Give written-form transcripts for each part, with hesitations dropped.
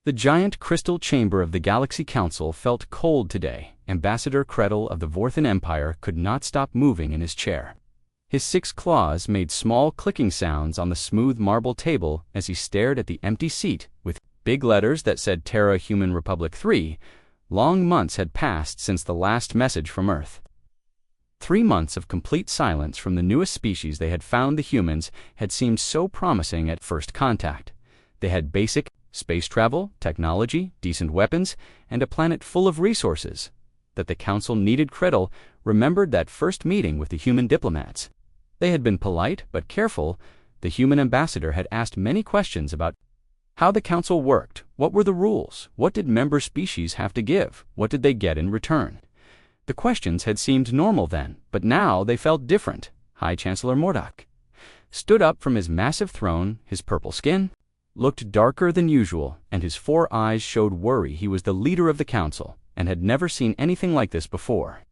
The giant crystal chamber of the Galaxy Council felt cold today. Ambassador Kretel of the Vorthan Empire could not stop moving in his chair. His 6 claws made small clicking sounds on the smooth marble table as he stared at the empty seat with big letters that said Terra Human Republic 3. Long months had passed since the last message from Earth. 3 months of complete silence from the newest species they had found. The humans had seemed so promising at first contact. They had basic space travel, technology, decent weapons, and a planet full of resources. That the Council needed. Kretel remembered that first meeting with the human diplomats. They had been polite but careful. The human ambassador had asked many questions about how the Council worked, what were the rules, what did member species have to give, what did they get in return. The questions had seemed normal then, but now they felt different. High Chancellor Mordok stood up from his massive throne. His purple skin looked darker than usual, and his 4 eyes showed worry. He was the leader of the Council, and had never seen anything like this before.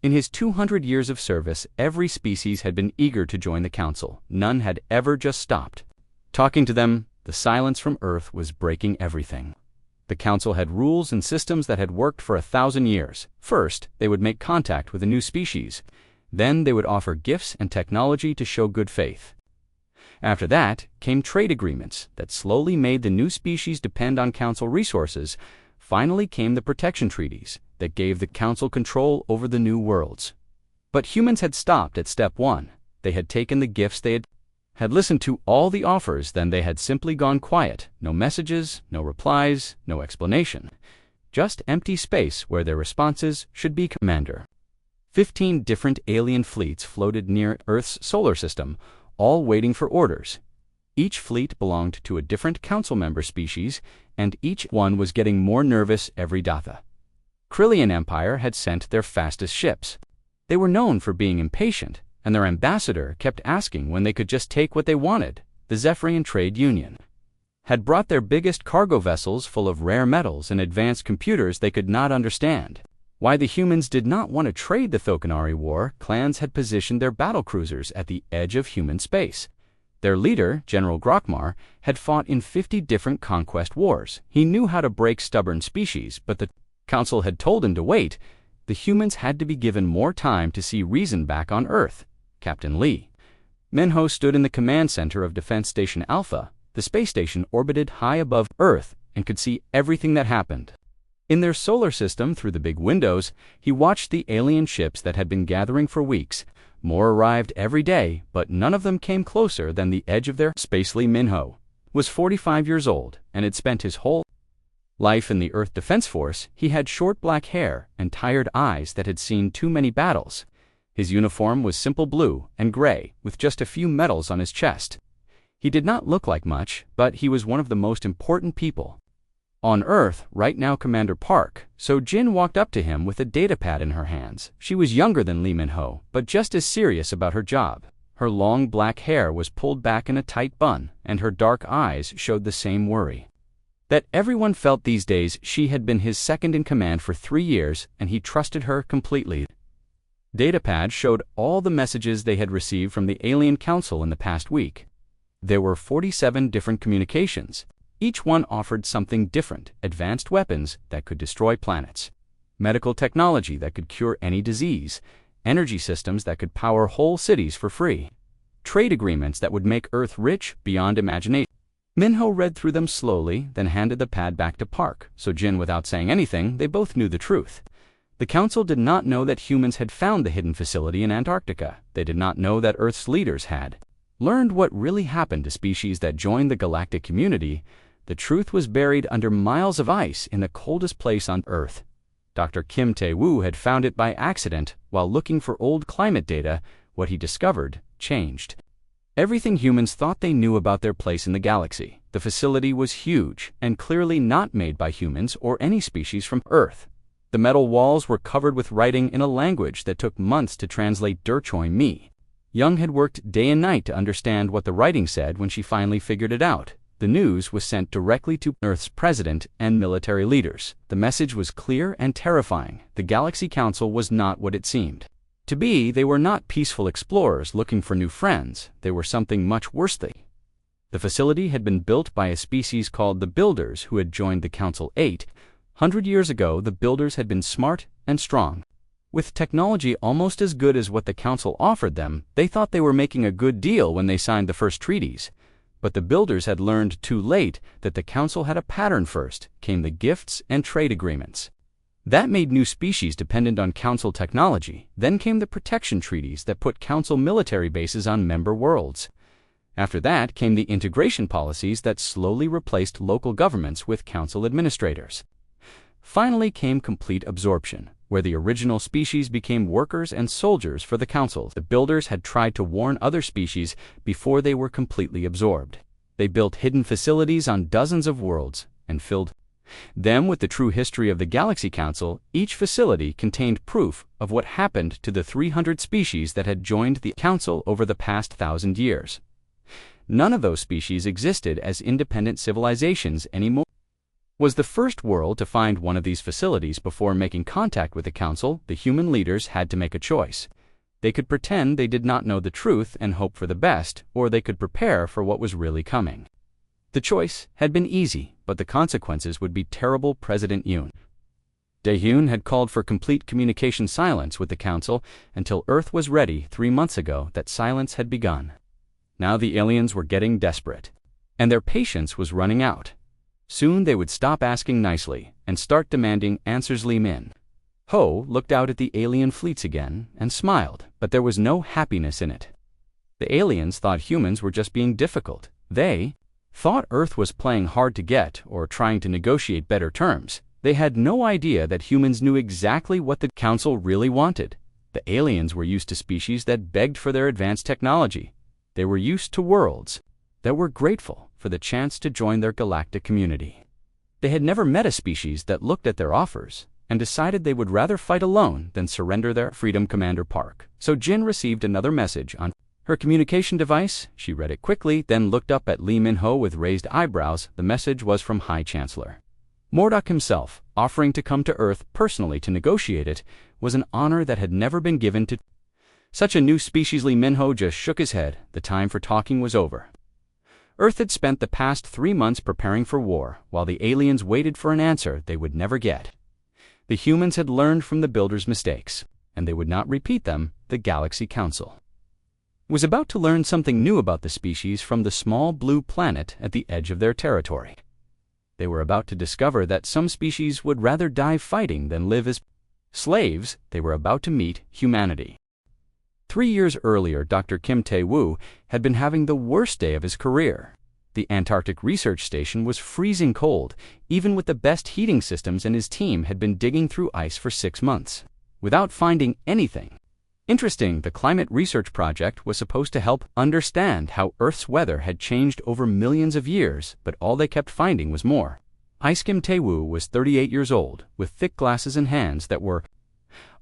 In his 200 years of service, every species had been eager to join the Council. None had ever just stopped talking to them. The silence from Earth was breaking everything. The Council had rules and systems that had worked for 1,000 years. First, they would make contact with a new species. Then they would offer gifts and technology to show good faith. After that came trade agreements that slowly made the new species depend on Council resources. Finally came the protection treaties that gave the Council control over the new worlds. But humans had stopped at step 1. They had taken the gifts. They had listened to all the offers. Then they had simply gone quiet. No messages, no replies, no explanation. Just empty space where their responses should be. Commander. 15 different alien fleets floated near Earth's solar system, all waiting for orders. Each fleet belonged to a different Council member species, and each one was getting more nervous every datha. Krillian Empire had sent their fastest ships. They were known for being impatient, and their ambassador kept asking when they could just take what they wanted. The Zephyrian Trade Union had brought their biggest cargo vessels full of rare metals and advanced computers they could not understand. Why the humans did not want to trade. The Thokanari War clans had positioned their battlecruisers at the edge of human space. Their leader, General Grokmar, had fought in 50 different conquest wars. He knew how to break stubborn species, but the Council had told him to wait. The humans had to be given more time to see reason back on Earth. Captain Lee Minho stood in the command center of Defense Station Alpha. The space station orbited high above Earth and could see everything that happened. In their solar system, through the big windows, he watched the alien ships that had been gathering for weeks. More arrived every day, but none of them came closer than the edge of their space. Lee Minho was 45 years old and had spent his whole life in the Earth Defense Force. He had short black hair and tired eyes that had seen too many battles. His uniform was simple blue and gray, with just a few medals on his chest. He did not look like much, but he was one of the most important people on Earth right now. Commander Park. So Jin walked up to him with a datapad in her hands. She was younger than Lee Minho, but just as serious about her job. Her long black hair was pulled back in a tight bun, and her dark eyes showed the same worry that everyone felt these days. She had been his second in command for 3 years, and he trusted her completely. Datapad showed all the messages they had received from the Alien Council in the past week. There were 47 different communications. Each one offered something different: advanced weapons that could destroy planets, medical technology that could cure any disease, energy systems that could power whole cities for free, trade agreements that would make Earth rich beyond imagination. Minho read through them slowly, then handed the pad back to Park. So Jin, without saying anything, they both knew the truth. The Council did not know that humans had found the hidden facility in Antarctica. They did not know that Earth's leaders had learned what really happened to species that joined the galactic community. The truth was buried under miles of ice in the coldest place on Earth. Dr. Kim Tae-woo had found it by accident while looking for old climate data. What he discovered changed everything humans thought they knew about their place in the galaxy. The facility was huge and clearly not made by humans or any species from Earth. The metal walls were covered with writing in a language that took months to translate. Derchoi Mi Young had worked day and night to understand what the writing said. When she finally figured it out, the news was sent directly to Earth's president and military leaders. The message was clear and terrifying. The Galaxy Council was not what it seemed to be. They were not peaceful explorers looking for new friends. They were something much worse. They The facility had been built by a species called the Builders who had joined the Council 800 years ago. The Builders had been smart and strong. With technology almost as good as what the Council offered them, they thought they were making a good deal when they signed the first treaties. But the Builders had learned too late that the Council had a pattern. First came the gifts and trade agreements. That made new species dependent on Council technology. Then came the protection treaties that put Council military bases on member worlds. After that came the integration policies that slowly replaced local governments with Council administrators. Finally came complete absorption, where the original species became workers and soldiers for the Council. The Builders had tried to warn other species before they were completely absorbed. They built hidden facilities on dozens of worlds and filled them with the true history of the Galaxy Council. Each facility contained proof of what happened to the 300 species that had joined the Council over the past 1,000 years. None of those species existed as independent civilizations anymore. Was the first world to find one of these facilities before making contact with the Council. The human leaders had to make a choice. They could pretend they did not know the truth and hope for the best, or they could prepare for what was really coming. The choice had been easy, but the consequences would be terrible. President Yoon Dae-hoon had called for complete communication silence with the Council until Earth was ready. 3 months ago, that silence had begun. Now the aliens were getting desperate, and their patience was running out. Soon they would stop asking nicely and start demanding answers. Lee Min-ho looked out at the alien fleets again and smiled, but there was no happiness in it. The aliens thought humans were just being difficult. They thought Earth was playing hard to get or trying to negotiate better terms. They had no idea that humans knew exactly what the Council really wanted. The aliens were used to species that begged for their advanced technology. They were used to worlds that were grateful for the chance to join their galactic community. They had never met a species that looked at their offers and decided they would rather fight alone than surrender their freedom. Commander Park. So Jin received another message on her communication device. She read it quickly, then looked up at Lee Min-ho with raised eyebrows. The message was from High Chancellor Mordok himself, offering to come to Earth personally to negotiate. It was an honor that had never been given to such a new species. Lee Min-ho just shook his head. The time for talking was over. Earth had spent the past 3 months preparing for war, while the aliens waited for an answer they would never get. The humans had learned from the Builders' mistakes, and they would not repeat them. The Galaxy Council was about to learn something new about the species from the small blue planet at the edge of their territory. They were about to discover that some species would rather die fighting than live as slaves. They were about to meet humanity. 3 years earlier, Dr. Kim Tae-woo had been having the worst day of his career. The Antarctic Research Station was freezing cold, even with the best heating systems, and his team had been digging through ice for 6 months, without finding anything interesting. The Climate Research Project was supposed to help understand how Earth's weather had changed over millions of years, but all they kept finding was more ice. Kim Tae-woo was 38 years old, with thick glasses and hands that were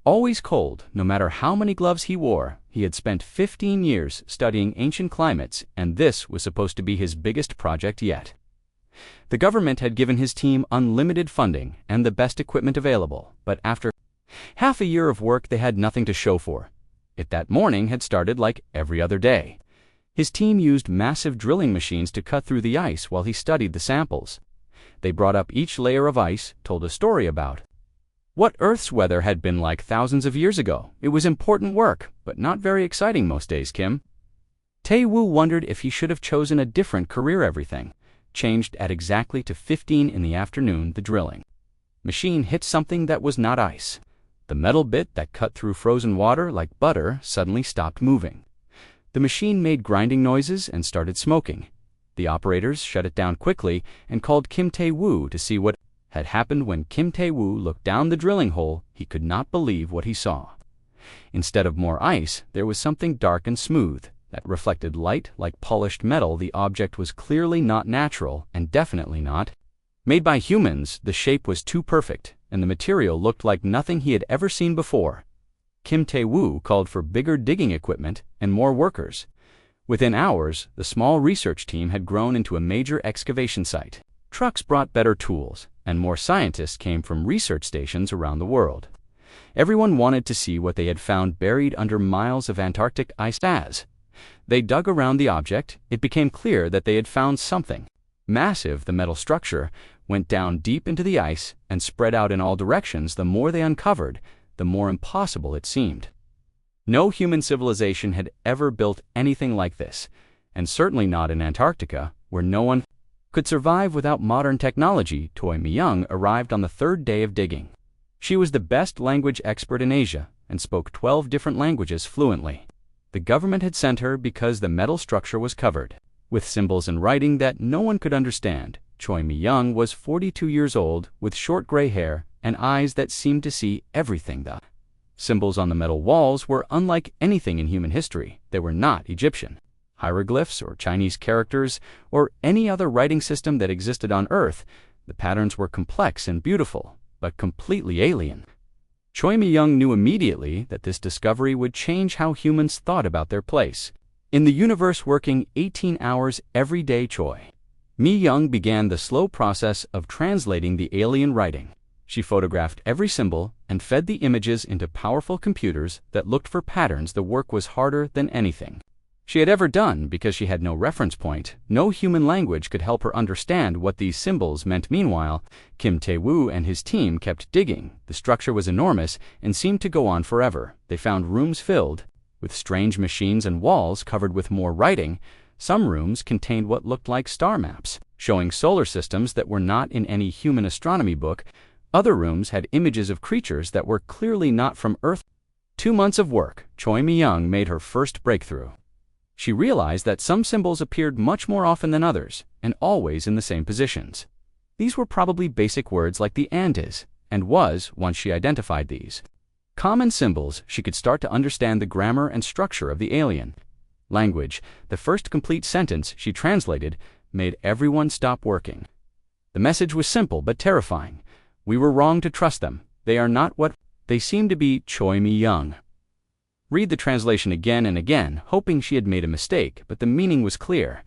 always cold, no matter how many gloves he wore. He had spent 15 years studying ancient climates, and this was supposed to be his biggest project yet. The government had given his team unlimited funding and the best equipment available, but after half a year of work, they had nothing to show for it. That morning had started like every other day. His team used massive drilling machines to cut through the ice while he studied the samples. They brought up each layer of ice, told a story about what Earth's weather had been like thousands of years ago. It was important work, but not very exciting most days. Kim Tae-woo wondered if he should have chosen a different career. Everything changed at exactly 2:15 in the afternoon. The drilling machine hit something that was not ice. The metal bit that cut through frozen water like butter suddenly stopped moving. The machine made grinding noises and started smoking. The operators shut it down quickly and called Kim Tae-woo to see what had happened. When Kim Tae-woo looked down the drilling hole, he could not believe what he saw. Instead of more ice, there was something dark and smooth that reflected light like polished metal. The object was clearly not natural and definitely not made by humans. The shape was too perfect, and the material looked like nothing he had ever seen before. Kim Tae-woo called for bigger digging equipment and more workers. Within hours, the small research team had grown into a major excavation site. Trucks brought better tools, and more scientists came from research stations around the world. Everyone wanted to see what they had found buried under miles of Antarctic ice. As They dug around the object. It became clear that they had found something massive. The metal structure went down deep into the ice and spread out in all directions. The more they uncovered, the more impossible it seemed. No human civilization had ever built anything like this, and certainly not in Antarctica, where no one could survive without modern technology. Choi Mi-young arrived on the third day of digging. She was the best language expert in Asia and spoke 12 different languages fluently. The government had sent her because the metal structure was covered with symbols and writing that no one could understand. Choi Mi-young was 42 years old, with short gray hair and eyes that seemed to see everything. The symbols on the metal walls were unlike anything in human history. They were not Egyptian hieroglyphs or Chinese characters or any other writing system that existed on Earth. The patterns were complex and beautiful, but completely alien. Choi Mi-young knew immediately that this discovery would change how humans thought about their place in the universe. Working 18 hours every day, Choi Mi-young began the slow process of translating the alien writing. She photographed every symbol and fed the images into powerful computers that looked for patterns. The work was harder than anything she had ever done because she had no reference point. No human language could help her understand what these symbols meant. Meanwhile, Kim Tae-woo and his team kept digging. The structure was enormous and seemed to go on forever. They found rooms filled with strange machines and walls covered with more writing. Some rooms contained what looked like star maps, showing solar systems that were not in any human astronomy book. Other rooms had images of creatures that were clearly not from Earth. 2 months of work, Choi Mi-young made her first breakthrough. She realized that some symbols appeared much more often than others, and always in the same positions. These were probably basic words like the and is, and was. Once she identified these common symbols, she could start to understand the grammar and structure of the alien language. The first complete sentence she translated made everyone stop working. The message was simple but terrifying. We were wrong to trust them. They are not what they seem to be. Choi Mi-young read the translation again and again, hoping she had made a mistake, but the meaning was clear.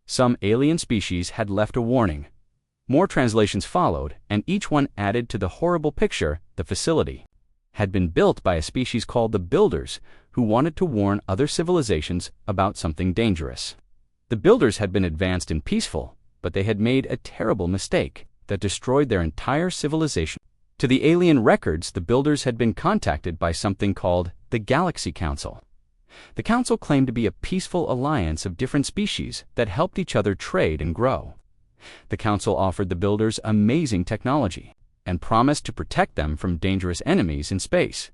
Some alien species had left a warning. More translations followed, and each one added to the horrible picture. The facility had been built by a species called the Builders, who wanted to warn other civilizations about something dangerous. The Builders had been advanced and peaceful, but they had made a terrible mistake that destroyed their entire civilization. To the alien records, the Builders had been contacted by something called the GalaXY Council. The council claimed to be a peaceful alliance of different species that helped each other trade and grow. The council offered the Builders amazing technology and promised to protect them from dangerous enemies in space.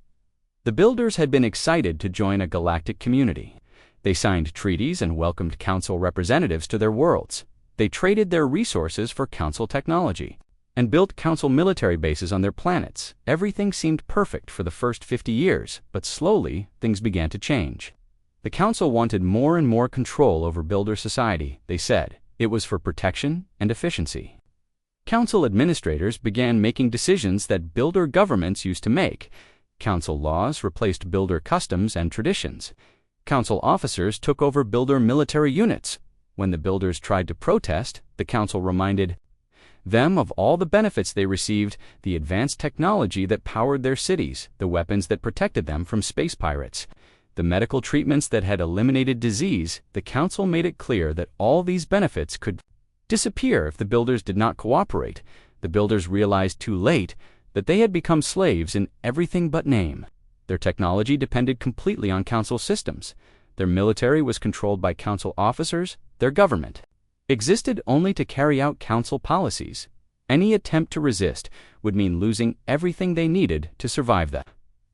The Builders had been excited to join a galactic community. They signed treaties and welcomed council representatives to their worlds. They traded their resources for council technology and built council military bases on their planets. Everything seemed perfect for the first 50 years, but slowly things began to change. The council wanted more and more control over Builder society. They said it was for protection and efficiency. Council administrators began making decisions that Builder governments used to make. Council laws replaced Builder customs and traditions. Council officers took over Builder military units. When the Builders tried to protest, the council reminded them of all the benefits they received: the advanced technology that powered their cities, the weapons that protected them from space pirates, the medical treatments that had eliminated disease. The council made it clear that all these benefits could disappear if the Builders did not cooperate. The Builders realized too late that they had become slaves in everything but name. Their technology depended completely on council systems. Their military was controlled by council officers. Their government existed only to carry out council policies. Any attempt to resist would mean losing everything they needed to survive. The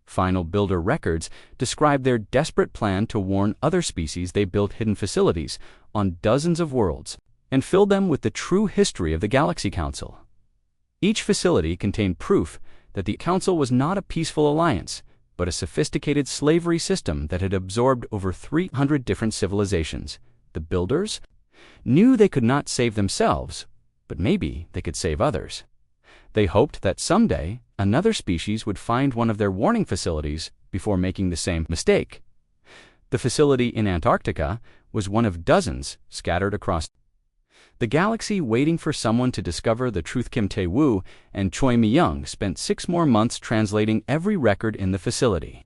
final Builder records describe their desperate plan to warn other species. They built hidden facilities on dozens of worlds and filled them with the true history of the GalaXY Council. Each facility contained proof that the council was not a peaceful alliance, but a sophisticated slavery system that had absorbed over 300 different civilizations. The Builders knew they could not save themselves, but maybe they could save others. They hoped that someday another species would find one of their warning facilities before making the same mistake. The facility in Antarctica was one of dozens scattered across the galaxy, waiting for someone to discover the truth. Kim Tae-woo and Choi Mi-young spent 6 more months translating every record in the facility.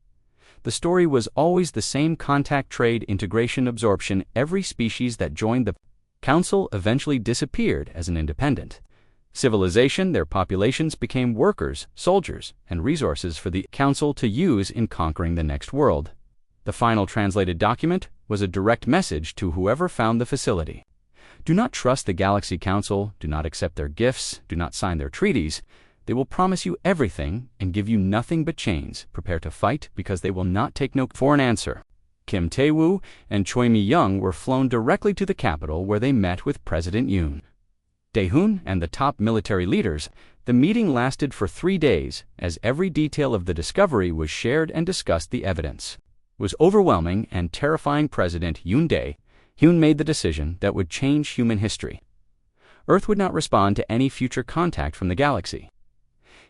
The story was always the same: contact, trade, integration, absorption. Every species that joined the Council eventually disappeared as an independent civilization. Their populations became workers, soldiers, and resources for the Council to use in conquering the next world. The final translated document was a direct message to whoever found the facility. Do not trust the Galaxy Council, do not accept their gifts, do not sign their treaties. They will promise you everything and give you nothing but chains. Prepare to fight because they will not take no for an answer. Kim Tae-woo and Choi Mi-young were flown directly to the capital, where they met with President Yoon Dae-hoon and the top military leaders. The meeting lasted for 3 days, as every detail of the discovery was shared and discussed. The evidence was overwhelming and terrifying. President Yoon Dae-hoon made the decision that would change human history. Earth would not respond to any future contact from the Galaxy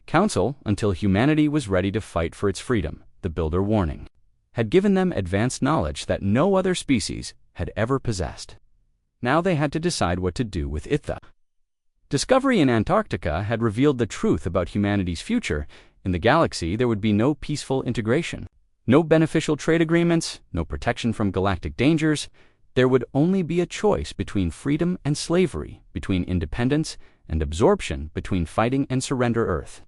Council until humanity was ready to fight for its freedom. The Builder warning had given them advanced knowledge that no other species had ever possessed. Now they had to decide what to do with it. The discovery in Antarctica had revealed the truth about humanity's future. In the galaxy, there would be no peaceful integration, no beneficial trade agreements, no protection from galactic dangers. There would only be a choice between freedom and slavery, between independence and absorption, between fighting and surrender. Earth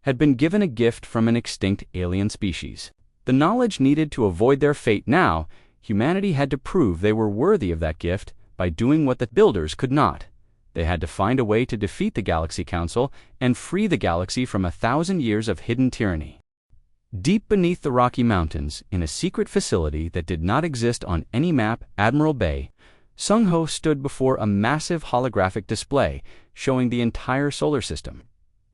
had been given a gift from an extinct alien species, the knowledge needed to avoid their fate. Now, humanity had to prove they were worthy of that gift by doing what the Builders could not. They had to find a way to defeat the Galaxy Council and free the galaxy from 1,000 years of hidden tyranny. Deep beneath the Rocky Mountains, in a secret facility that did not exist on any map, Admiral Bay Sung-ho stood before a massive holographic display showing the entire solar system.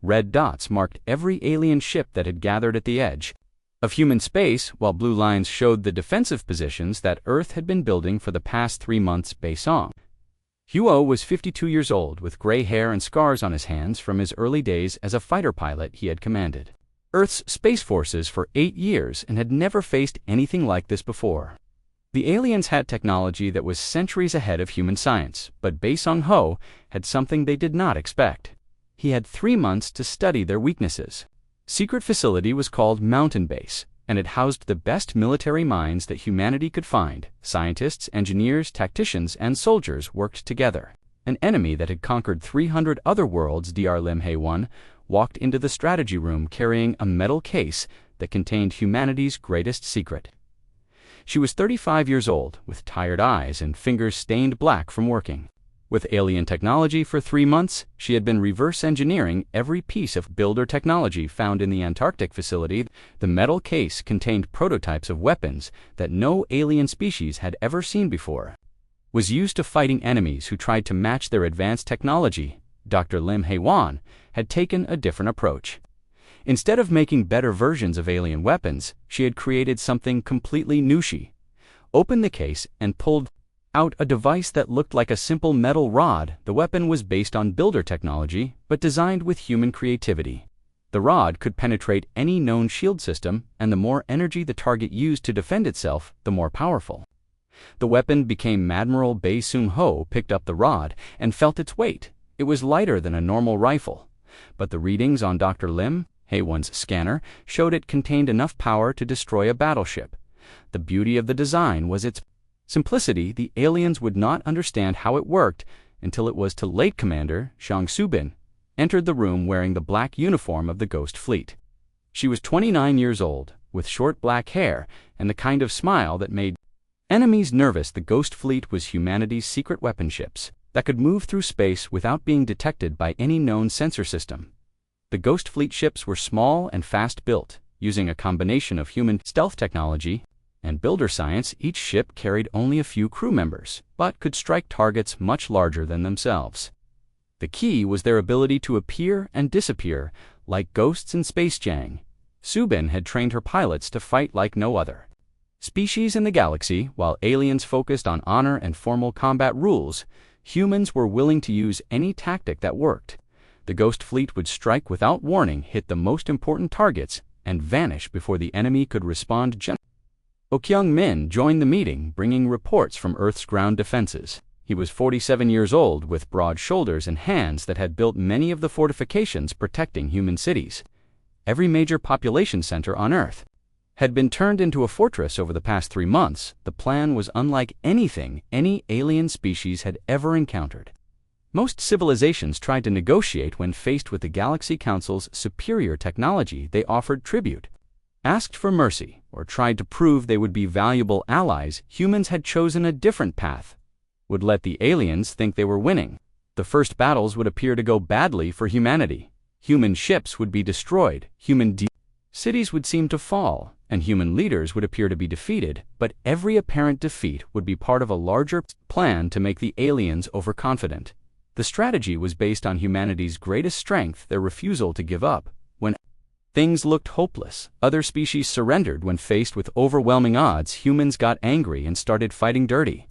Red dots marked every alien ship that had gathered at the edge of human space, while blue lines showed the defensive positions that Earth had been building for the past 3 months. Bae Sung-ho was 52 years old, with gray hair and scars on his hands from his early days as a fighter pilot. He had commanded Earth's space forces for 8 years and had never faced anything like this before. The aliens had technology that was centuries ahead of human science, but Bae Sung-ho had something they did not expect. He had 3 months to study their weaknesses. Secret facility was called Mountain Base, and it housed the best military minds that humanity could find. Scientists, engineers, tacticians, and soldiers worked together. An enemy that had conquered 300 other worlds, Dr. Lim Hae-won, walked into the strategy room carrying a metal case that contained humanity's greatest secret. She was 35 years old, with tired eyes and fingers stained black from working with alien technology for 3 months. She had been reverse engineering every piece of Builder technology found in the Antarctic facility. The metal case contained prototypes of weapons that no alien species had ever seen before. Was used to fighting enemies who tried to match their advanced technology. Dr. Lim Hae-won had taken a different approach. Instead of making better versions of alien weapons, she had created something completely new. She opened the case and pulled out a device that looked like a simple metal rod. The weapon was based on Builder technology, but designed with human creativity. The rod could penetrate any known shield system, and the more energy the target used to defend itself, the more powerful. The weapon became Admiral Bae Sung-ho picked up the rod and felt its weight. It was lighter than a normal rifle, but the readings on Dr. Lim Hae-won's scanner showed it contained enough power to destroy a battleship. The beauty of the design was its simplicity. The aliens would not understand how it worked until it was too late. Commander Shang Subin entered the room wearing the black uniform of the Ghost Fleet. She was 29 years old, with short black hair and the kind of smile that made enemies nervous. The Ghost Fleet was humanity's secret weapon ships that could move through space without being detected by any known sensor system. The Ghost Fleet ships were small and fast-built, using a combination of human stealth technology and Builder science. Each ship carried only a few crew members, but could strike targets much larger than themselves. The key was their ability to appear and disappear like ghosts in Space Jam. Subin had trained her pilots to fight like no other species in the galaxy. While aliens focused on honor and formal combat rules, humans were willing to use any tactic that worked. The Ghost Fleet would strike without warning, hit the most important targets, and vanish before the enemy could respond. Oh Kyung-min joined the meeting, bringing reports from Earth's ground defenses. He was 47 years old, with broad shoulders and hands that had built many of the fortifications protecting human cities. Every major population center on Earth had been turned into a fortress over the past 3 months, the plan was unlike anything any alien species had ever encountered. Most civilizations tried to negotiate when faced with the Galaxy Council's superior technology. They offered tribute, asked for mercy, or tried to prove they would be valuable allies. Humans had chosen a different path, would let the aliens think they were winning. The first battles would appear to go badly for humanity. Human ships would be destroyed, cities would seem to fall, and human leaders would appear to be defeated, but every apparent defeat would be part of a larger plan to make the aliens overconfident. The strategy was based on humanity's greatest strength, their refusal to give up. When things looked hopeless, other species surrendered. When faced with overwhelming odds, humans got angry and started fighting dirty.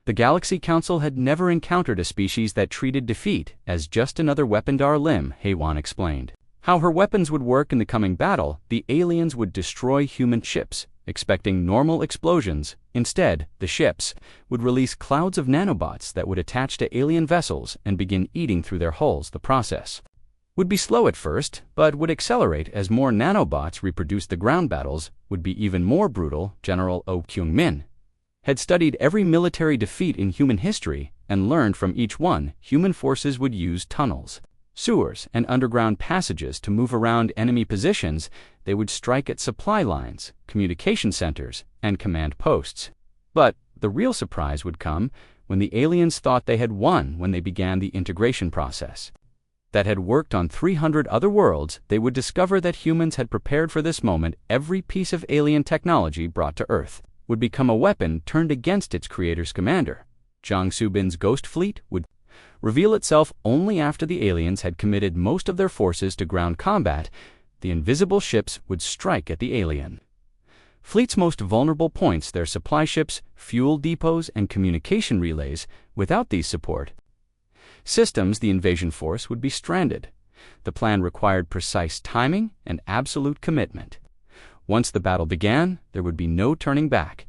The Galaxy Council had never encountered a species that treated defeat as just another weapon. Lim Heywan explained how her weapons would work in the coming battle. The aliens would destroy human ships, expecting normal explosions. Instead, the ships would release clouds of nanobots that would attach to alien vessels and begin eating through their hulls. The process would be slow at first, but would accelerate as more nanobots reproduced. The ground battles would be even more brutal. General Oh Kyung-min had studied every military defeat in human history and learned from each one. Human forces would use tunnels, sewers, and underground passages to move around enemy positions. They would strike at supply lines, communication centers, and command posts. But the real surprise would come when the aliens thought they had won. When they began the integration process that had worked on 300 other worlds, they would discover that humans had prepared for this moment. Every piece of alien technology brought to Earth would become a weapon turned against its creator's commander. Jiang Subin's ghost fleet would reveal itself only after the aliens had committed most of their forces to ground combat. The invisible ships would strike at the alien fleet's most vulnerable points, their supply ships, fuel depots, and communication relays. Without these support systems, the invasion force would be stranded. The plan required precise timing and absolute commitment. Once the battle began, there would be no turning back.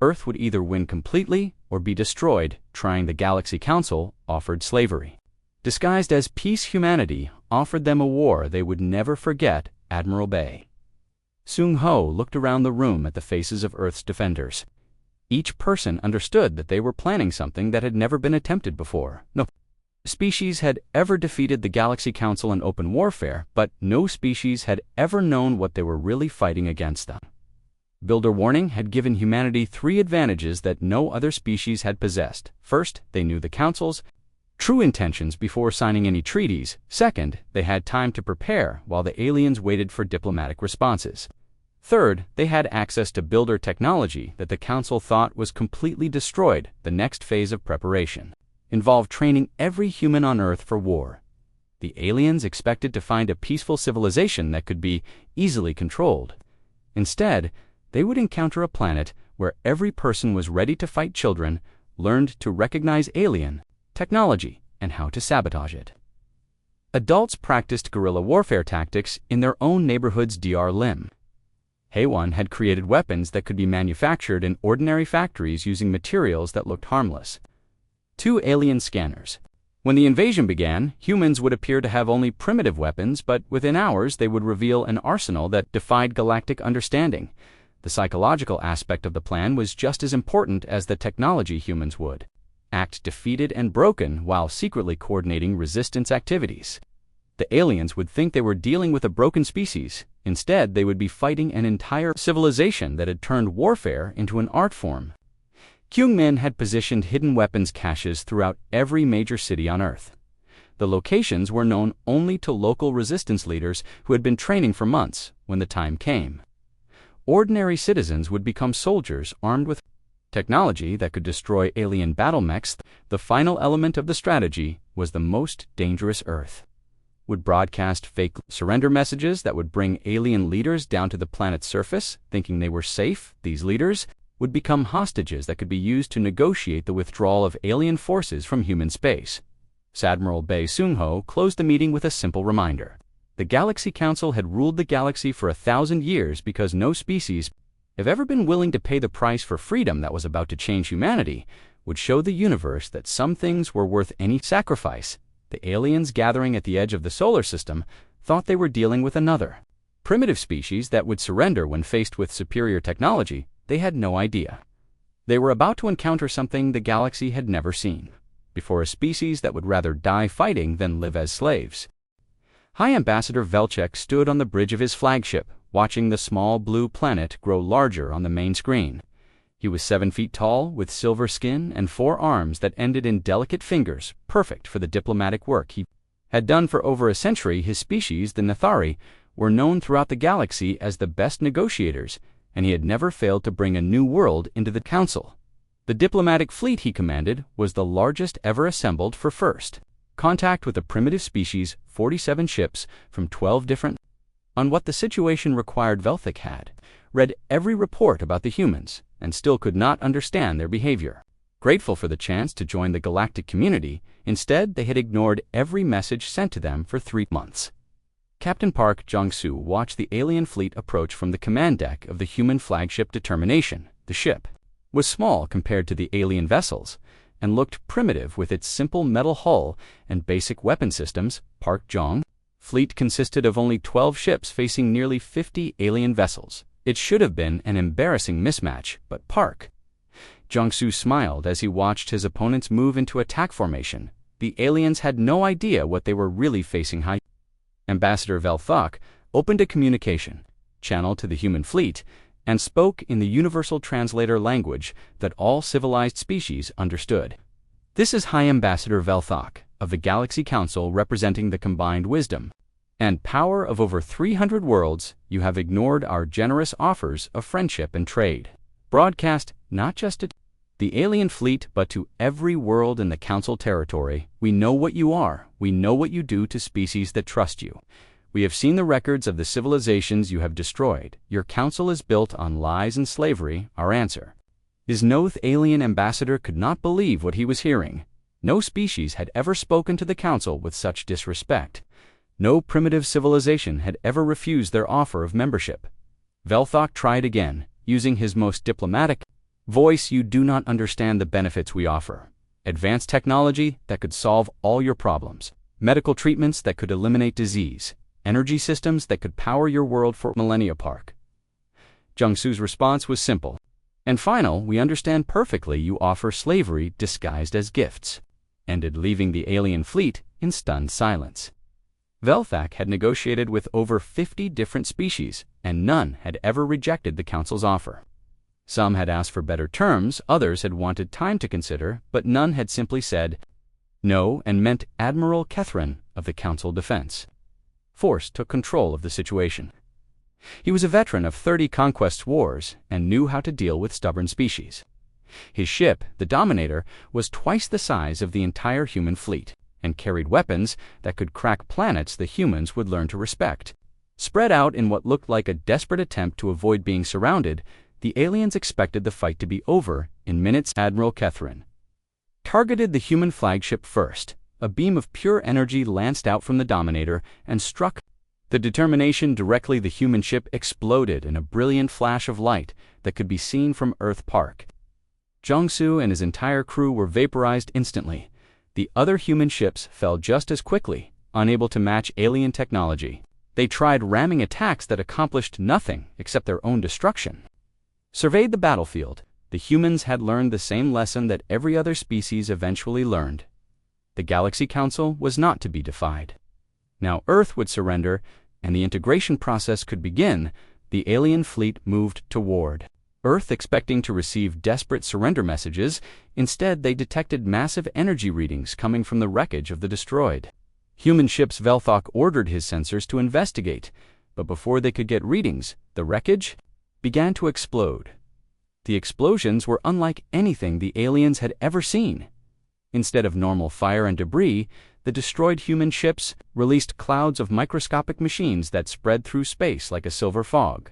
Earth would either win completely or be destroyed. Trying the Galaxy Council offered slavery disguised as peace. Humanity offered them a war they would never forget. Admiral Bay Sung Ho looked around the room at the faces of Earth's defenders. Each person understood that they were planning something that had never been attempted before. No species had ever defeated the Galaxy Council in open warfare, but no species had ever known what they were really fighting against them. Builder Warning had given humanity 3 advantages that no other species had possessed. First, they knew the Council's true intentions before signing any treaties. Second, they had time to prepare while the aliens waited for diplomatic responses. Third, they had access to builder technology that the Council thought was completely destroyed. The next phase of preparation involved training every human on Earth for war. The aliens expected to find a peaceful civilization that could be easily controlled. Instead, they would encounter a planet where every person was ready to fight. Children learned to recognize alien technology and how to sabotage it. Adults practiced guerrilla warfare tactics in their own neighborhoods. Lim Heywan had created weapons that could be manufactured in ordinary factories using materials that looked harmless. 2 alien scanners. When the invasion began, humans would appear to have only primitive weapons, but within hours they would reveal an arsenal that defied galactic understanding. The psychological aspect of the plan was just as important as the technology. Humans would act defeated and broken while secretly coordinating resistance activities. The aliens would think they were dealing with a broken species. Instead, they would be fighting an entire civilization that had turned warfare into an art form. Kyung-min had positioned hidden weapons caches throughout every major city on Earth. The locations were known only to local resistance leaders who had been training for months. When the time came, ordinary citizens would become soldiers armed with technology that could destroy alien battle mechs. The final element of the strategy was the most dangerous. Earth would broadcast fake surrender messages that would bring alien leaders down to the planet's surface, thinking they were safe. These leaders would become hostages that could be used to negotiate the withdrawal of alien forces from human space. Admiral Bae Sung-ho closed the meeting with a simple reminder. The Galaxy Council had ruled the galaxy for 1,000 years because no species have ever been willing to pay the price for freedom that was about to change humanity. Would show the universe that some things were worth any sacrifice. The aliens gathering at the edge of the solar system thought they were dealing with another Primitive species that would surrender when faced with superior technology, they had no idea. They were about to encounter something the galaxy had never seen, before a species that would rather die fighting than live as slaves. High Ambassador Velchek stood on the bridge of his flagship, watching the small blue planet grow larger on the main screen. He was 7 feet tall, with silver skin and 4 arms that ended in delicate fingers, perfect for the diplomatic work he had done for over a century. His species, the Nathari, were known throughout the galaxy as the best negotiators, and he had never failed to bring a new world into the council. The diplomatic fleet he commanded was the largest ever assembled for first contact with a primitive species, 47 ships from 12 different. On what the situation required, Velthik had read every report about the humans and still could not understand their behavior. Grateful for the chance to join the galactic community, instead they had ignored every message sent to them for 3 months. Captain Park Jong-soo watched the alien fleet approach from the command deck of the human flagship Determination. The ship was small compared to the alien vessels and looked primitive with its simple metal hull and basic weapon systems. Park Jong fleet consisted of only 12 ships facing nearly 50 alien vessels. It should have been an embarrassing mismatch, but Park Jong-soo smiled as he watched his opponents move into attack formation. The aliens had no idea what they were really facing. High Ambassador Velthok opened a communication channel to the human fleet and spoke in the universal translator language that all civilized species understood. This is High Ambassador Velthok of the Galaxy Council, representing the combined wisdom and power of over 300 worlds. You have ignored our generous offers of friendship and trade. Broadcast not just to the alien fleet but to every world in the Council territory. We know what you are. We know what you do to species that trust you. We have seen the records of the civilizations you have destroyed. Your council is built on lies and slavery. Our answer is no. The alien ambassador could not believe what he was hearing. No species had ever spoken to the council with such disrespect. No primitive civilization had ever refused their offer of membership. Velthok tried again, using his most diplomatic voice. You do not understand the benefits we offer. Advanced technology that could solve all your problems. Medical treatments that could eliminate disease. Energy systems that could power your world for millennia. Park Jong-soo's response was simple and final. We understand perfectly. You offer slavery disguised as gifts. Ended, leaving the alien fleet in stunned silence. Velthak had negotiated with over 50 different species, and none had ever rejected the council's offer. Some had asked for better terms, others had wanted time to consider, but none had simply said no and meant. Admiral Catherine of the Council Defense Force took control of the situation. He was a veteran of 30 conquest wars and knew how to deal with stubborn species. His ship, the Dominator, was twice the size of the entire human fleet and carried weapons that could crack planets the humans would learn to respect. Spread out in what looked like a desperate attempt to avoid being surrounded, the aliens expected the fight to be over in minutes. Admiral Catherine targeted the human flagship first. A beam of pure energy lanced out from the Dominator and struck the Determination directly. The human ship exploded in a brilliant flash of light that could be seen from Earth. Park Jong-soo and his entire crew were vaporized instantly. The other human ships fell just as quickly, unable to match alien technology. They tried ramming attacks that accomplished nothing except their own destruction. Surveyed the battlefield, the humans had learned the same lesson that every other species eventually learned. The Galaxy Council was not to be defied. Now Earth would surrender, and the integration process could begin. The alien fleet moved toward Earth, expecting to receive desperate surrender messages. Instead, they detected massive energy readings coming from the wreckage of the destroyed human ships. Velthok ordered his sensors to investigate, but before they could get readings, the wreckage began to explode. The explosions were unlike anything the aliens had ever seen. Instead of normal fire and debris, the destroyed human ships released clouds of microscopic machines that spread through space like a silver fog.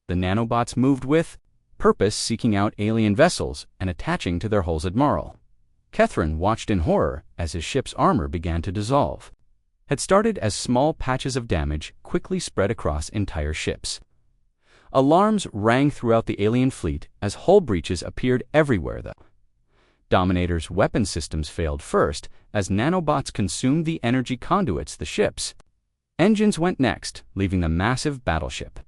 The nanobots moved with purpose, seeking out alien vessels and attaching to their hulls. Admiral Catherine watched in horror as his ship's armor began to dissolve. Had started as small patches of damage quickly spread across entire ships. Alarms rang throughout the alien fleet as hull breaches appeared everywhere. The Dominator's weapon systems failed first as nanobots consumed the energy conduits the ships Engines went next, leaving the massive battleship.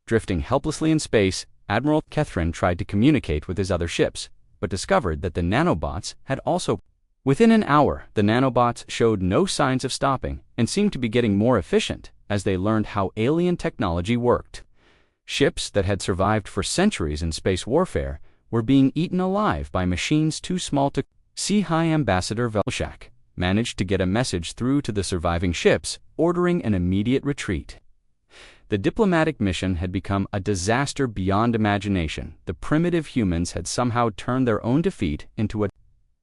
Drifting helplessly in space, Admiral Kethrin tried to communicate with his other ships, but discovered that the nanobots had also. Within an hour, the nanobots showed no signs of stopping and seemed to be getting more efficient as they learned how alien technology worked. Ships that had survived for centuries in space warfare were being eaten alive by machines too small to. High Ambassador Velshak managed to get a message through to the surviving ships, ordering an immediate retreat. The diplomatic mission had become a disaster beyond imagination. The primitive humans had somehow turned their own defeat into a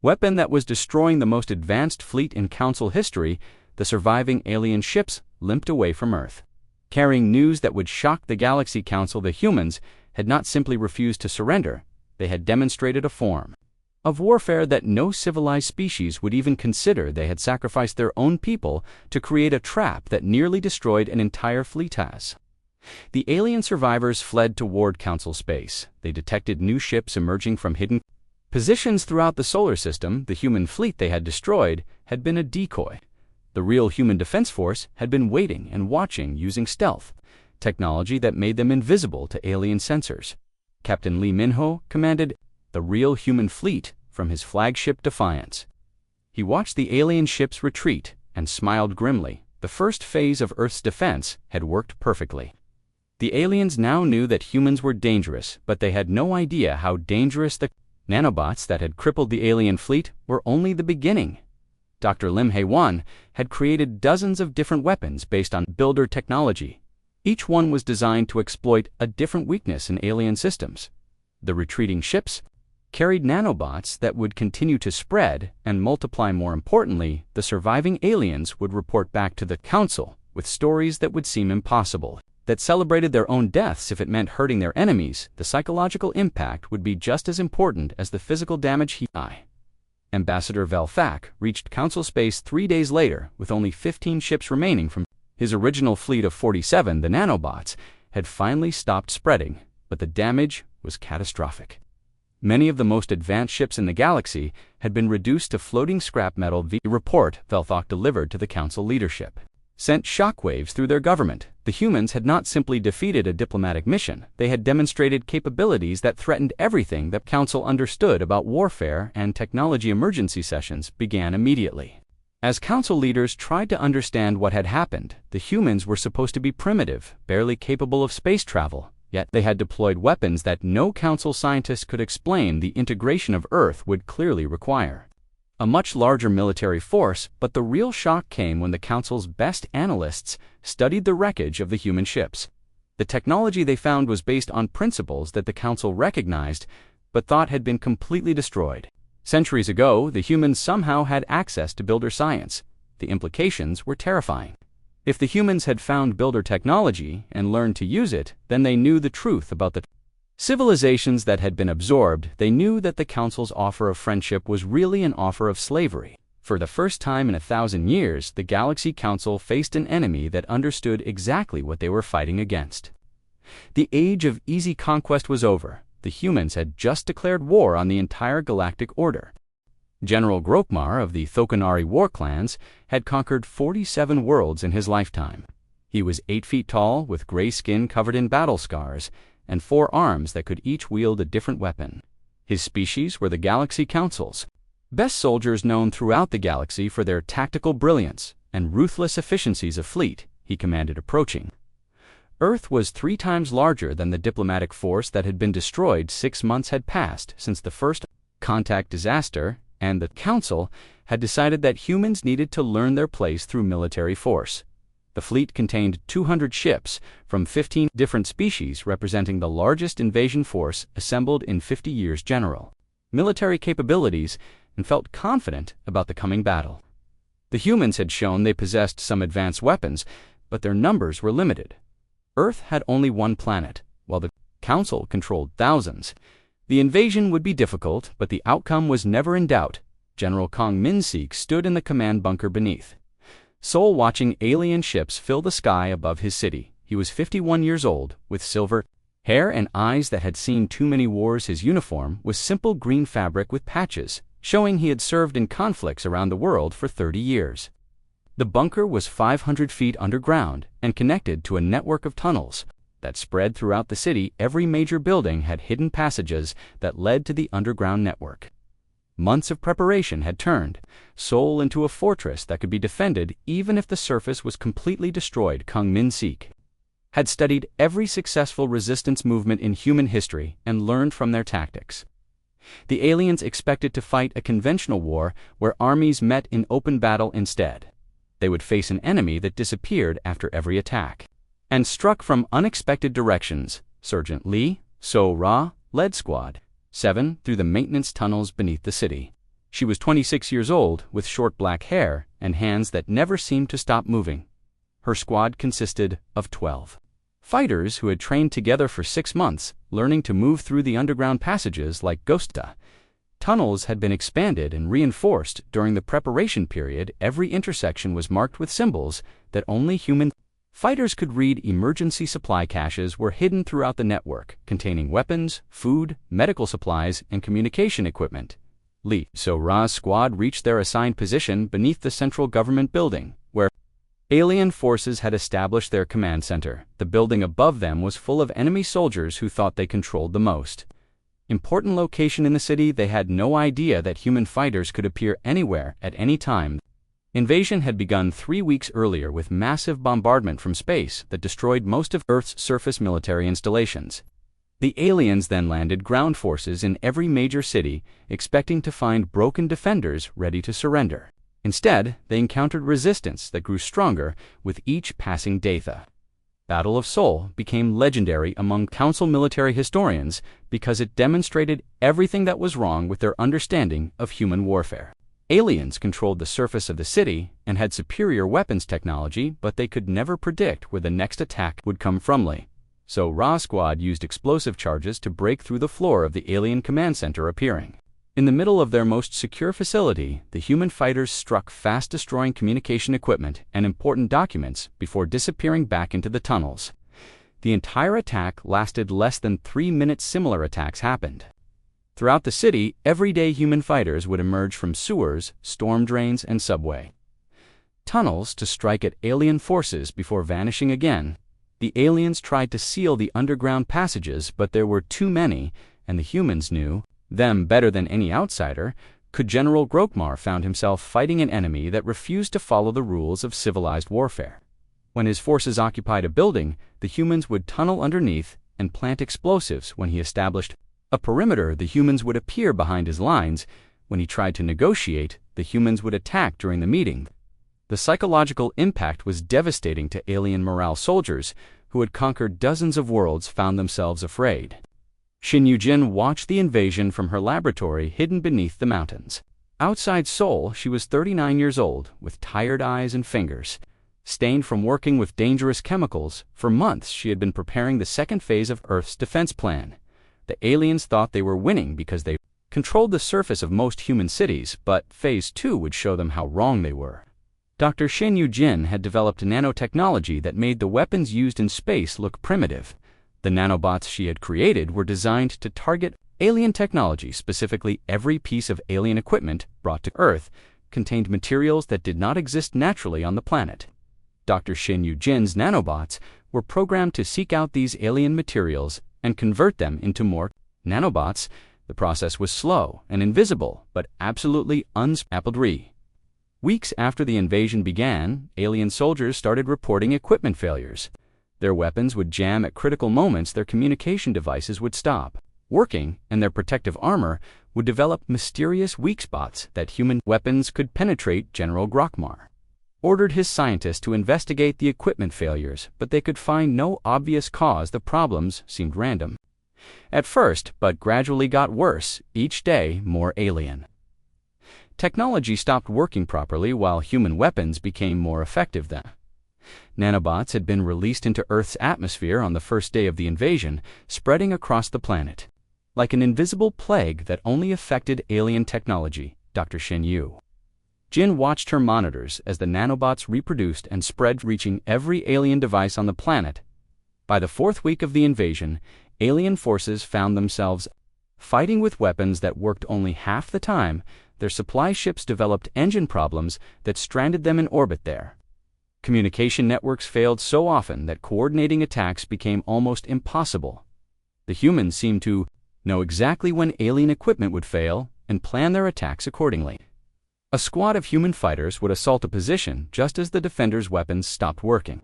weapon that was destroying the most advanced fleet in Council history. The surviving alien ships limped away from Earth, carrying news that would shock the Galaxy Council. The humans had not simply refused to surrender, they had demonstrated a form of warfare that no civilized species would even consider. They had sacrificed their own people to create a trap that nearly destroyed an entire fleet. As the alien survivors fled toward Council space, they detected new ships emerging from hidden positions throughout the solar system. The human fleet they had destroyed had been a decoy. The real human defense force had been waiting and watching, using stealth technology that made them invisible to alien sensors. Captain Lee Minho commanded the real human fleet from his flagship Defiance. He watched the alien ships retreat and smiled grimly. The first phase of Earth's defense had worked perfectly. The aliens now knew that humans were dangerous, but they had no idea how dangerous the nanobots that had crippled the alien fleet were only the beginning. Dr. Lim Hae-won had created dozens of different weapons based on builder technology. Each one was designed to exploit a different weakness in alien systems. The retreating ships carried nanobots that would continue to spread and multiply. More importantly, the surviving aliens would report back to the Council with stories that would seem impossible, that celebrated their own deaths if it meant hurting their enemies. The psychological impact would be just as important as the physical damage. Ambassador Velthak reached Council space 3 days later with only 15 ships remaining from his original fleet of 47. The nanobots had finally stopped spreading, but the damage was catastrophic. Many of the most advanced ships in the galaxy had been reduced to floating scrap metal. The report Velthak delivered to the Council leadership sent shockwaves through their government. The humans had not simply defeated a diplomatic mission, they had demonstrated capabilities that threatened everything that Council understood about warfare, and technology. Emergency sessions began immediately. As Council leaders tried to understand what had happened, the humans were supposed to be primitive, barely capable of space travel, yet they had deployed weapons that no Council scientist could explain. The integration of Earth would clearly require a much larger military force, but the real shock came when the Council's best analysts studied the wreckage of the human ships. The technology they found was based on principles that the Council recognized but thought had been completely destroyed. Centuries ago, the humans somehow had access to builder science. The implications were terrifying. If the humans had found builder technology and learned to use it, then they knew the truth about the civilizations that had been absorbed. They knew that the Council's offer of friendship was really an offer of slavery. For the first time in 1,000 years, the Galaxy Council faced an enemy that understood exactly what they were fighting against. The age of easy conquest was over. The humans had just declared war on the entire galactic order. General Grokmar of the Thokanari war clans had conquered 47 worlds in his lifetime. He was 8 feet tall, with gray skin covered in battle scars, and 4 arms that could each wield a different weapon. His species were the Galaxy Council's best soldiers, known throughout the galaxy for their tactical brilliance and ruthless efficiencies of fleet he commanded. Approaching Earth was 3 times larger than the diplomatic force that had been destroyed. 6 months had passed since the first contact disaster, and the Council had decided that humans needed to learn their place through military force. The fleet contained 200 ships from 15 different species, representing the largest invasion force assembled in 50 years. General military capabilities, and felt confident about the coming battle. The humans had shown they possessed some advanced weapons, but their numbers were limited. Earth had only 1 planet, while the Council controlled thousands. The invasion would be difficult, but the outcome was never in doubt. General Kong Min-sik stood in the command bunker beneath Seoul, watching alien ships fill the sky above his city. He was 51 years old, with silver hair and eyes that had seen too many wars. His uniform was simple green fabric with patches, showing he had served in conflicts around the world for 30 years. The bunker was 500 feet underground and connected to a network of tunnels that spread throughout the city. Every major building had hidden passages that led to the underground network. Months of preparation had turned Seoul into a fortress that could be defended even if the surface was completely destroyed. Kang Min-sik had studied every successful resistance movement in human history and learned from their tactics. The aliens expected to fight a conventional war where armies met in open battle. Instead, they would face an enemy that disappeared after every attack and struck from unexpected directions. Sergeant Lee So-ra led Squad 7 through the maintenance tunnels beneath the city. She was 26 years old, with short black hair and hands that never seemed to stop moving. Her squad consisted of 12 fighters who had trained together for 6 months, learning to move through the underground passages like ghosts. Tunnels had been expanded and reinforced during the preparation period. Every intersection was marked with symbols that only human fighters could read. Emergency supply caches were hidden throughout the network, containing weapons, food, medical supplies, and communication equipment. Lee So-ra's squad reached their assigned position beneath the central government building, where alien forces had established their command center. The building above them was full of enemy soldiers who thought they controlled the most important location in the city. They had no idea that human fighters could appear anywhere at any time. Invasion had begun 3 weeks earlier with massive bombardment from space that destroyed most of Earth's surface military installations. The aliens then landed ground forces in every major city, expecting to find broken defenders ready to surrender. Instead, they encountered resistance that grew stronger with each passing day. The Battle of Seoul became legendary among Council military historians because it demonstrated everything that was wrong with their understanding of human warfare. Aliens controlled the surface of the city and had superior weapons technology, but they could never predict where the next attack would come from. Lee So-ra's squad used explosive charges to break through the floor of the alien command center. Appearing in the middle of their most secure facility, the human fighters struck fast, destroying communication equipment and important documents before disappearing back into the tunnels. The entire attack lasted less than 3 minutes. Similar attacks happened throughout the city. Everyday human fighters would emerge from sewers, storm drains, and subway tunnels to strike at alien forces before vanishing again. The aliens tried to seal the underground passages, but there were too many, and the humans knew them better than any outsider. General Grokmar found himself fighting an enemy that refused to follow the rules of civilized warfare. When his forces occupied a building, the humans would tunnel underneath and plant explosives. When he established a perimeter, the humans would appear behind his lines. When he tried to negotiate, the humans would attack during the meeting. The psychological impact was devastating to alien morale. Soldiers who had conquered dozens of worlds found themselves afraid. Shin Yu-jin watched the invasion from her laboratory hidden beneath the mountains. Outside Seoul, she was 39 years old, with tired eyes and fingers stained from working with dangerous chemicals. For months, she had been preparing the second phase of Earth's defense plan. The aliens thought they were winning because they controlled the surface of most human cities, but Phase 2 would show them how wrong they were. Dr. Shin Yu-jin had developed nanotechnology that made the weapons used in space look primitive. The nanobots she had created were designed to target alien technology. Specifically, every piece of alien equipment brought to Earth contained materials that did not exist naturally on the planet. Dr. Shin Yu-jin's nanobots were programmed to seek out these alien materials and convert them into more nanobots. The process was slow and invisible, but absolutely unstoppable. Weeks after the invasion began, alien soldiers started reporting equipment failures. Their weapons would jam at critical moments. Their communication devices would stop working, and their protective armor would develop mysterious weak spots that human weapons could penetrate. General Grokmar ordered his scientists to investigate the equipment failures, but they could find no obvious cause. The problems seemed random at first, but gradually got worse. Each day, more alien technology stopped working properly, while human weapons became more effective. The nanobots had been released into Earth's atmosphere on the first day of the invasion, spreading across the planet like an invisible plague that only affected alien technology. Dr. Shin Yu-jin watched her monitors as the nanobots reproduced and spread, reaching every alien device on the planet. By the 4th week of the invasion, alien forces found themselves fighting with weapons that worked only half the time their supply ships developed engine problems that stranded them in orbit there. Communication networks failed so often that coordinating attacks became almost impossible. The humans seemed to know exactly when alien equipment would fail and plan their attacks accordingly. A squad of human fighters would assault a position just as the defenders' weapons stopped working.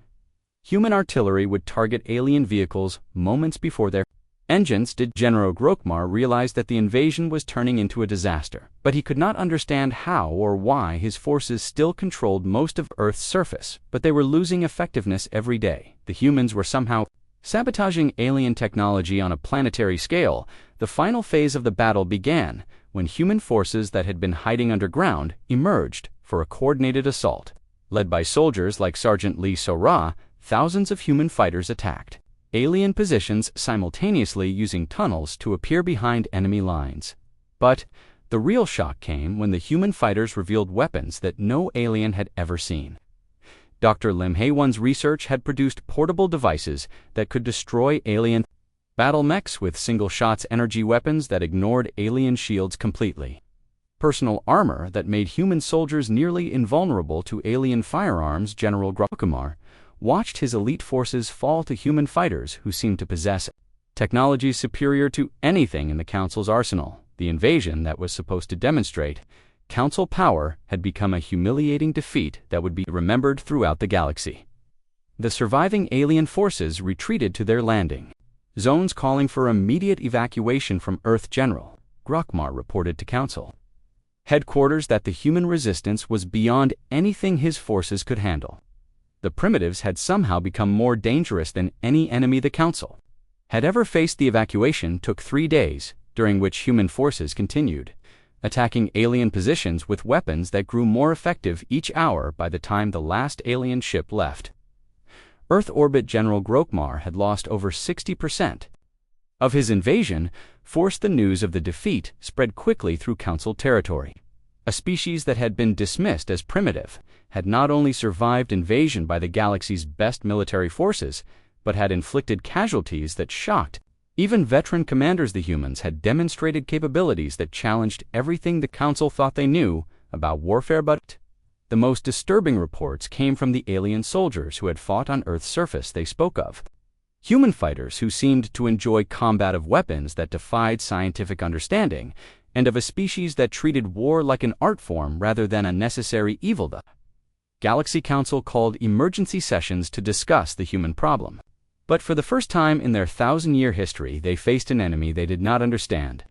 Human artillery would target alien vehicles moments before their engines did. General Grokmar realized that the invasion was turning into a disaster, but he could not understand how or why. His forces still controlled most of Earth's surface, but they were losing effectiveness every day. The humans were somehow sabotaging alien technology on a planetary scale. The final phase of the battle began when human forces that had been hiding underground emerged for a coordinated assault. Led by soldiers like Sergeant Lee So-ra, thousands of human fighters attacked alien positions simultaneously, using tunnels to appear behind enemy lines. But the real shock came when the human fighters revealed weapons that no alien had ever seen. Dr. Lim Hae-won's research had produced portable devices that could destroy alien battle mechs with single-shots energy weapons that ignored alien shields completely. Personal armor that made human soldiers nearly invulnerable to alien firearms. General Grokmar watched his elite forces fall to human fighters who seemed to possess technology superior to anything in the Council's arsenal. The invasion that was supposed to demonstrate Council power had become a humiliating defeat that would be remembered throughout the galaxy. The surviving alien forces retreated to their landing zones, calling for immediate evacuation from Earth. General Grokmar reported to Council headquarters that the human resistance was beyond anything his forces could handle. The primitives had somehow become more dangerous than any enemy the Council had ever faced. The evacuation took 3 days, during which human forces continued attacking alien positions with weapons that grew more effective each hour. By the time the last alien ship left Earth orbit, General Grokmar had lost over 60% of his invasion force. The news of the defeat spread quickly through Council territory. A species that had been dismissed as primitive had not only survived invasion by the galaxy's best military forces, but had inflicted casualties that shocked even veteran commanders. The humans had demonstrated capabilities that challenged everything the Council thought they knew about warfare. But the most disturbing reports came from the alien soldiers who had fought on Earth's surface. They spoke of human fighters who seemed to enjoy combative weapons that defied scientific understanding, and of a species that treated war like an art form rather than a necessary evil. The Galaxy Council called emergency sessions to discuss the human problem. But for the first time in their 1,000-year history, they faced an enemy they did not understand.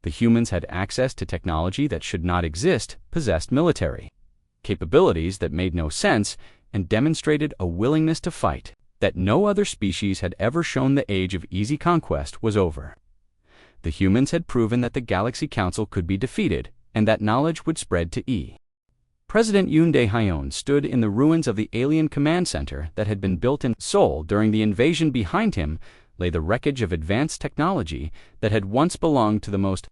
The humans had access to technology that should not exist, possessed military capabilities that made no sense, and demonstrated a willingness to fight that no other species had ever shown. The age of easy conquest was over. The humans had proven that the Galaxy Council could be defeated, and that knowledge would spread to President Yoon Dae-hyun stood in the ruins of the alien command center that had been built in Seoul during the invasion. Behind him lay the wreckage of advanced technology that had once belonged to the most.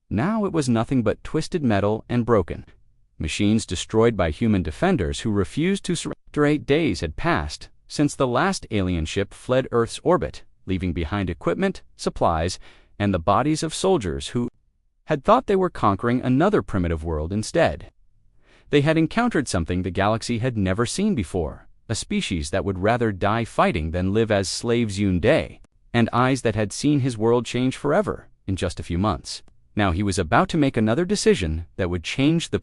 Now it was nothing but twisted metal and broken machines destroyed by human defenders who refused to surrender. 8 days had passed since the last alien ship fled Earth's orbit, leaving behind equipment, supplies, and the bodies of soldiers who had thought they were conquering another primitive world. Instead, they had encountered something the galaxy had never seen before, a species that would rather die fighting than live as slaves. Yoon Dae, and eyes that had seen his world change forever in just a few months. Now he was about to make another decision that would change the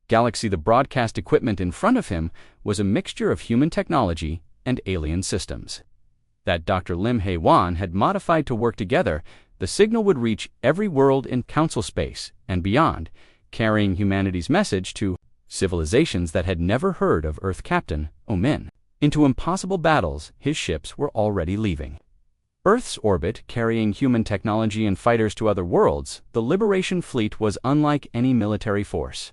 galaxy. The broadcast equipment in front of him was a mixture of human technology and alien systems that Dr. Lim Hae-won had modified to work together. The signal would reach every world in Council space and beyond, carrying humanity's message to civilizations that had never heard of Earth. Captain Omin. Into impossible battles, his ships were already leaving Earth's orbit, carrying human technology and fighters to other worlds. The Liberation Fleet was unlike any military force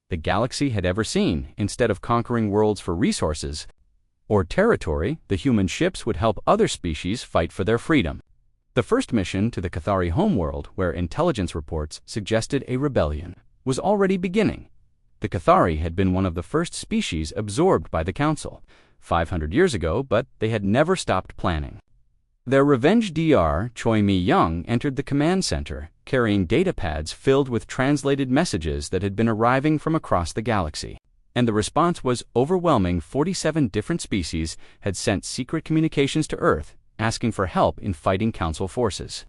the galaxy had ever seen. Instead of conquering worlds for resources or territory, the human ships would help other species fight for their freedom. The first mission to the Cathari homeworld, where intelligence reports suggested a rebellion, was already beginning. The Cathari had been one of the first species absorbed by the Council 500 years ago, but they had never stopped planning Their revenge Dr. Choi Mi-young entered the command center, carrying datapads filled with translated messages that had been arriving from across the galaxy. And the response was overwhelming. 47 different species had sent secret communications to Earth, asking for help in fighting Council forces.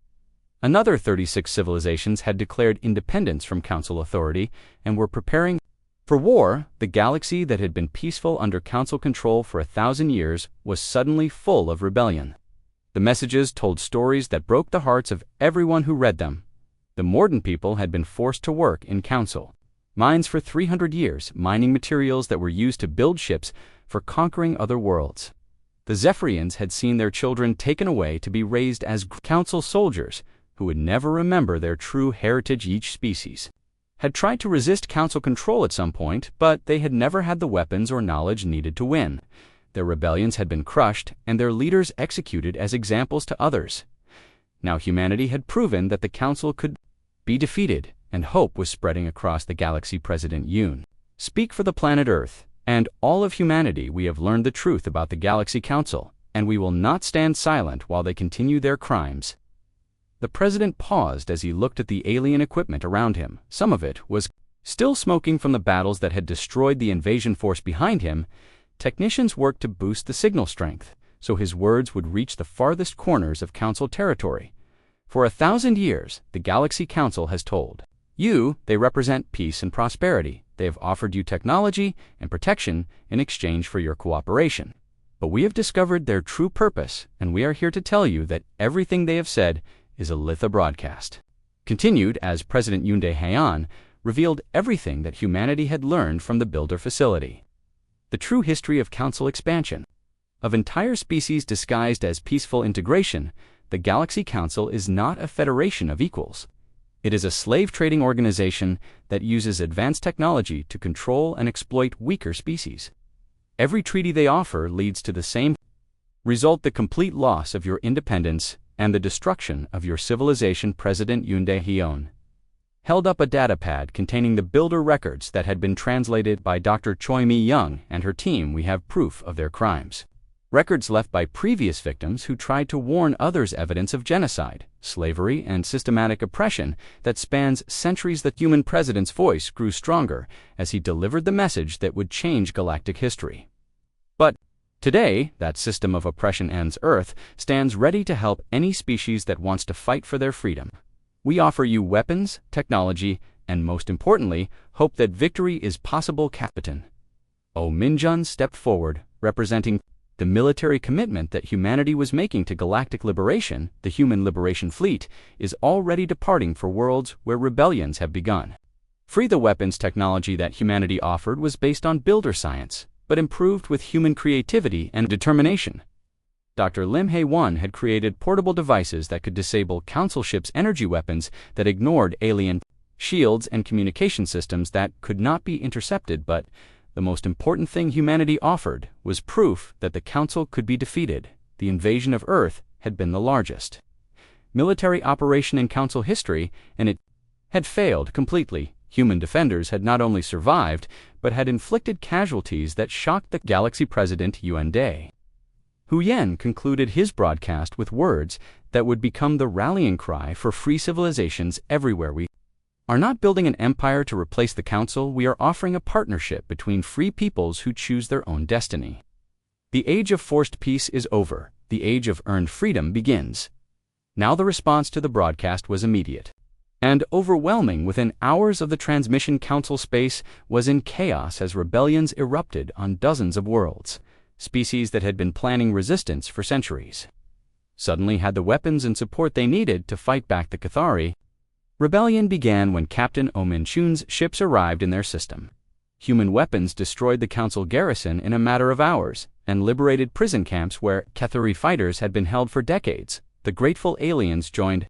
Another 36 civilizations had declared independence from Council authority and were preparing for war. The galaxy that had been peaceful under Council control for 1,000 years was suddenly full of rebellion. The messages told stories that broke the hearts of everyone who read them. The Morden people had been forced to work in Council mines for 300 years, mining materials that were used to build ships for conquering other worlds. The Zephyrians had seen their children taken away to be raised as Council soldiers who would never remember their true heritage. Each species had tried to resist Council control at some point, but they had never had the weapons or knowledge needed to win. Their rebellions had been crushed and their leaders executed as examples to others. Now humanity had proven that the Council could be defeated, and hope was spreading across the galaxy. President Yoon, speak for the planet Earth and all of humanity. We have learned the truth about the Galaxy Council, and we will not stand silent while they continue their crimes. The president paused as he looked at the alien equipment around him. Some of it was still smoking from the battles that had destroyed the invasion force behind him. Technicians worked to boost the signal strength, so his words would reach the farthest corners of Council territory. For 1,000 years, the Galaxy Council has told you they represent peace and prosperity. They have offered you technology and protection in exchange for your cooperation. But we have discovered their true purpose, and we are here to tell you that everything they have said is a litha broadcast. Continued as President Yoon Dae-haeon revealed everything that humanity had learned from the Builder facility. The true history of Council expansion. Of entire species disguised as peaceful integration, the Galaxy Council is not a federation of equals. It is a slave-trading organization that uses advanced technology to control and exploit weaker species. Every treaty they offer leads to the same result: the complete loss of your independence and the destruction of your civilization. President Yoon Dae-haeon held up a datapad containing the Builder records that had been translated by Dr. Choi Mi-young and her team. We have proof of their crimes. Records left by previous victims who tried to warn others. Evidence of genocide, slavery, and systematic oppression that spans centuries. The human president's voice grew stronger as he delivered the message that would change galactic history. But today, that system of oppression ends. Earth stands ready to help any species that wants to fight for their freedom. We offer you weapons, technology, and most importantly, hope that victory is possible. Captain Oh Min-jun stepped forward, representing the military commitment that humanity was making to galactic liberation. The Human Liberation Fleet is already departing for worlds where rebellions have begun. Free. The weapons technology that humanity offered was based on Builder science, but improved with human creativity and determination. Dr. Lim Hae-won had created portable devices that could disable Council ships' energy weapons that ignored alien shields and communication systems that could not be intercepted. But the most important thing humanity offered was proof that the Council could be defeated. The invasion of Earth had been the largest military operation in Council history, and it had failed completely. Human defenders had not only survived, but had inflicted casualties that shocked the Galaxy. President Yuan Dae Huyen concluded his broadcast with words that would become the rallying cry for free civilizations everywhere. We are not building an empire to replace the Council. We are offering a partnership between free peoples who choose their own destiny. The age of forced peace is over. The age of earned freedom begins. Now the response to the broadcast was immediate and overwhelming. Within hours of the transmission, Council space was in chaos as rebellions erupted on dozens of worlds. Species that had been planning resistance for centuries suddenly had the weapons and support they needed to fight back. The Cathari rebellion began when Captain Oh Min-chun's ships arrived in their system. Human weapons destroyed the Council garrison in a matter of hours and liberated prison camps where Cathari fighters had been held for decades. The grateful aliens joined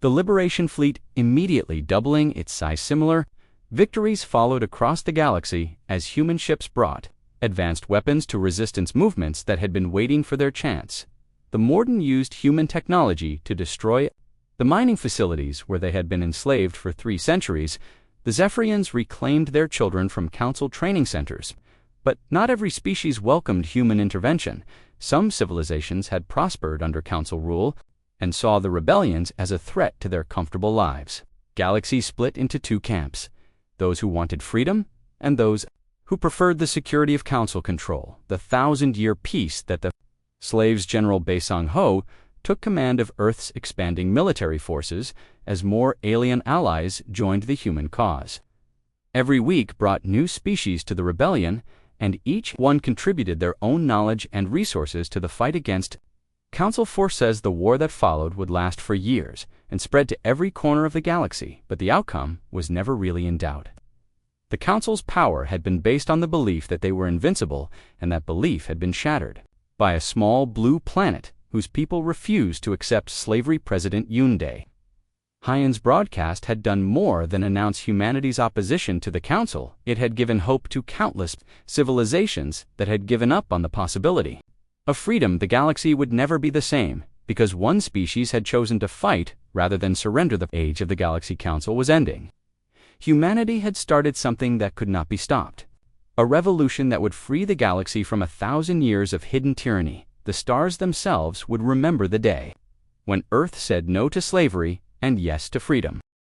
the Liberation Fleet immediately, doubling its size. Similar victories followed across the galaxy as human ships brought advanced weapons to resistance movements that had been waiting for their chance. The Morden used human technology to destroy the mining facilities where they had been enslaved for 3 centuries. The Zephyrians reclaimed their children from Council training centers. But not every species welcomed human intervention. Some civilizations had prospered under council rule and saw the rebellions as a threat to their comfortable lives. GalaXY split into two camps, those who wanted freedom and those who preferred the security of council control, the thousand-year peace that the slaves. General Baisong Ho took command of Earth's expanding military forces as more alien allies joined the human cause. Every week brought new species to the rebellion, and each one contributed their own knowledge and resources to the fight against. Council Force says the war that followed would last for years and spread to every corner of the galaxy, but the outcome was never really in doubt. The Council's power had been based on the belief that they were invincible, and that belief had been shattered by a small blue planet whose people refused to accept slavery. President Yoon Hyun's broadcast had done more than announce humanity's opposition to the Council. It had given hope to countless civilizations that had given up on the possibility of freedom. The galaxy would never be the same, because one species had chosen to fight rather than surrender. The age of the Galaxy Council was ending. Humanity had started something that could not be stopped. A revolution that would free the galaxy from 1,000 years of hidden tyranny. The stars themselves would remember the day when Earth said no to slavery and yes to freedom.